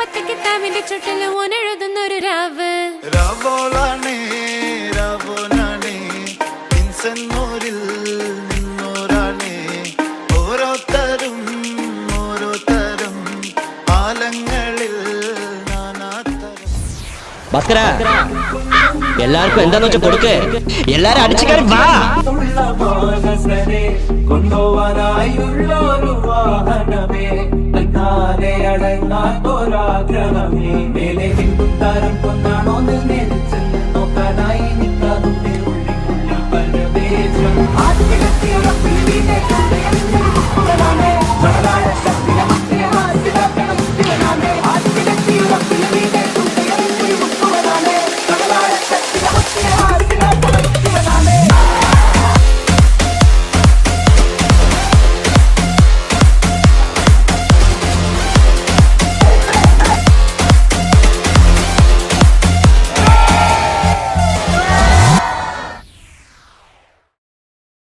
പത്തക്കിത്താവിന്റെ ചുട്ടില് ഓനെഴുതുന്നൊരു രാവ് രാവോളാണേ രാവോനാണേ ഇൻസന്നൂരിൽ നിന്നോരാണേ ഓരോരുത്തരും ഓരോരുത്തരും ആലങ്ങളിൽ നാനാത്തരം. ഭാസ്കര എല്ലാവർക്കും എന്താന്ന് വെച്ചാൽ കൊടുക്ക്. എല്ലാരും അടിച്ചു കയറി വാ. കൊണ്ടുപോവാനായുള്ളൊരു വാഹനമേ തന്നാലെ അടങ്ങാത്തൊരാഗ്രഹമേ മേലെ താരം കൊണ്ടാണോ